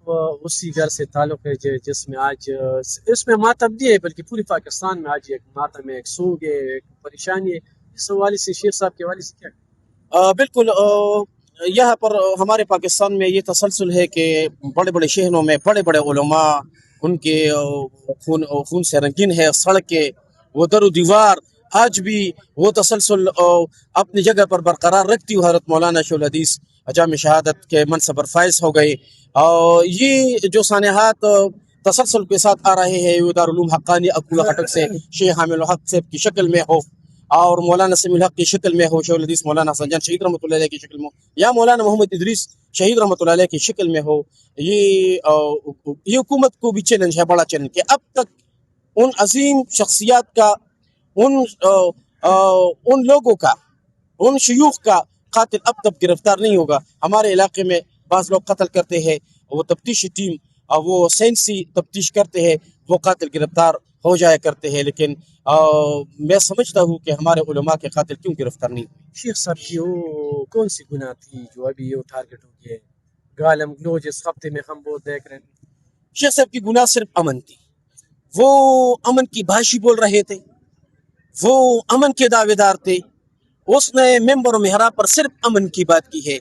اسی گھر سے تعلق ہے جس میں آج اس میں ماتم نہیں ہے بلکہ پوری پاکستان میں آج ایک ماتم ہے، ایک سوگ ہے، ایک پریشانی ہے. اس حوالے سے شیخ صاحب کے حوالے سے کیا؟ بالکل یہاں پر ہمارے پاکستان میں یہ تسلسل ہے کہ بڑے بڑے شہروں میں بڑے بڑے علماء ان کے خون سے رنگین ہے سڑک کے وہ در و دیوار آج بھی وہ تسلسل اپنی جگہ پر برقرار رکھتی ہوئی حضرت مولانا شیخ الحدیث جامع شہادت کے منصب پر فائز ہو گئے. یہ جو سانحات تسلسل کے ساتھ آ رہے ہیں وہ دارالعلوم حقانی اکولہ خٹک سے شیخ حامد الحق صاحب کی شکل میں ہو اور مولانا سمیع الحق کی شکل میں ہو، شیخ الحدیث مولانا حسن جان شہید رحمۃ اللہ علیہ کی شکل میں ہو، یا مولانا محمد ادریس شہید رحمۃ اللہ علیہ کی شکل میں ہو. یہ حکومت کو بھی چیلنج ہے، بڑا چیلنج، کہ اب تک ان عظیم شخصیات کا ان لوگوں کا ان شیوخ کا قاتل اب تک گرفتار نہیں ہوگا. ہمارے علاقے میں بعض لوگ قتل کرتے ہیں، وہ تفتیشی ٹیم وہ سائنسی تفتیش کرتے ہیں، وہ قاتل گرفتار ہو جایا کرتے ہیں، لیکن میں سمجھتا ہوں کہ ہمارے علماء کے قاتل کیوں گرفتار نہیں ہوئے. شیخ صاحب کی وہ کون سی گناہ تھی جو ابھی وہ ٹارگٹ ہو گئے؟ گالم گلوچ اس ہفتے میں ہم بہت دیکھ رہے ہیں. شیخ صاحب کی گناہ صرف امن تھی، وہ امن کی بھاشی بول رہے تھے، وہ امن کے دعوے دار تھے. اس نے ممبر و محراب پر صرف امن کی بات کی ہے.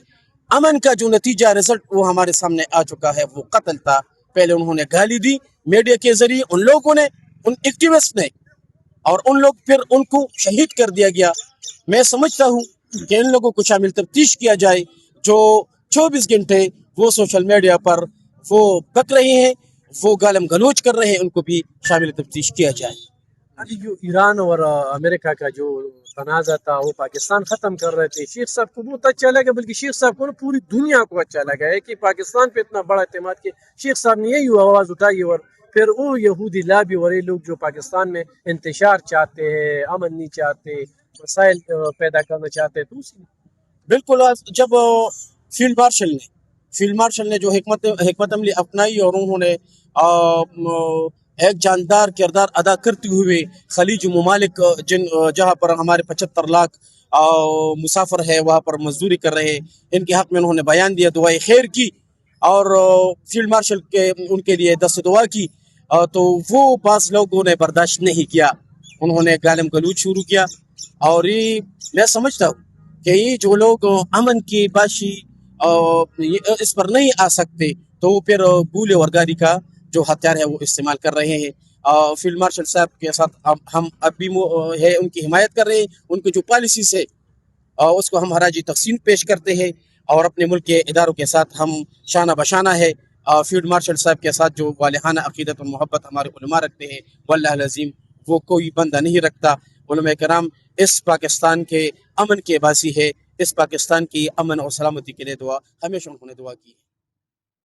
امن کا جو نتیجہ رزلٹ وہ ہمارے سامنے آ چکا ہے، وہ قتل تھا. پہلے انہوں نے گالی دی میڈیا کے ذریعے، ان لوگوں نے، ان ایکٹیوسٹ نے، اور ان لوگ پھر ان کو شہید کر دیا گیا. میں سمجھتا ہوں کہ ان لوگوں کو شامل تفتیش کیا جائے جو 24 گھنٹے وہ سوشل میڈیا پر وہ بک رہے ہیں، وہ گالم گلوچ کر رہے ہیں، ان کو بھی شامل تفتیش کیا جائے. ابھی جو ایران اور امریکہ کا جو تنازع تھا وہ پاکستان ختم کر رہے تھے، شیخ صاحب کو بہت اچھا لگا، بلکہ شیخ صاحب کو پوری دنیا کو اچھا لگا ہے کہ پاکستان پہ اتنا بڑا اعتماد کہ شیخ صاحب نے یہی آواز اٹھائی. اور پھر وہ یہودی لابی اور یہ لوگ جو پاکستان میں انتشار چاہتے ہیں، امن نہیں چاہتے، مسائل پیدا کرنا چاہتے ہیں، تو اسی بالکل جب فیلڈ مارشل نے جو حکمت عملی اپنائی اور انہوں نے ایک جاندار کردار ادا کرتے ہوئے خلیج ممالک جہاں پر ہمارے 75 لاکھ مسافر ہے وہاں پر مزدوری کر رہے ہیں، ان کے حق میں انہوں نے بیان دیا، دعائے خیر کی اور فیلڈ مارشل کے ان کے لیے دست دعا کی. تو وہ بعض لوگوں نے برداشت نہیں کیا، انہوں نے گالم گلوچ شروع کیا. اور یہ میں سمجھتا ہوں کہ یہ جو لوگ امن کی باشی اس پر نہیں آ سکتے تو وہ پھر گولے اور گاڑی کا جو ہتھیار ہے وہ استعمال کر رہے ہیں. فیلڈ مارشل صاحب کے ساتھ ہم اب بھی ہے ان کی حمایت کر رہے ہیں، ان کی جو پالیسیز ہے اس کو ہم حراجی تقسیم پیش کرتے ہیں اور اپنے ملک کے اداروں کے ساتھ ہم شانہ بشانہ ہے. فیلڈ مارشل صاحب کے ساتھ جو والہانہ عقیدت اور محبت ہمارے علماء رکھتے ہیں، واللہ العظیم وہ کوئی بندہ نہیں رکھتا. علماء کرام اس پاکستان کے امن کے باعث ہے، اس پاکستان کی امن اور سلامتی کے لیے ہمیشہ انہوں نے دعا کی.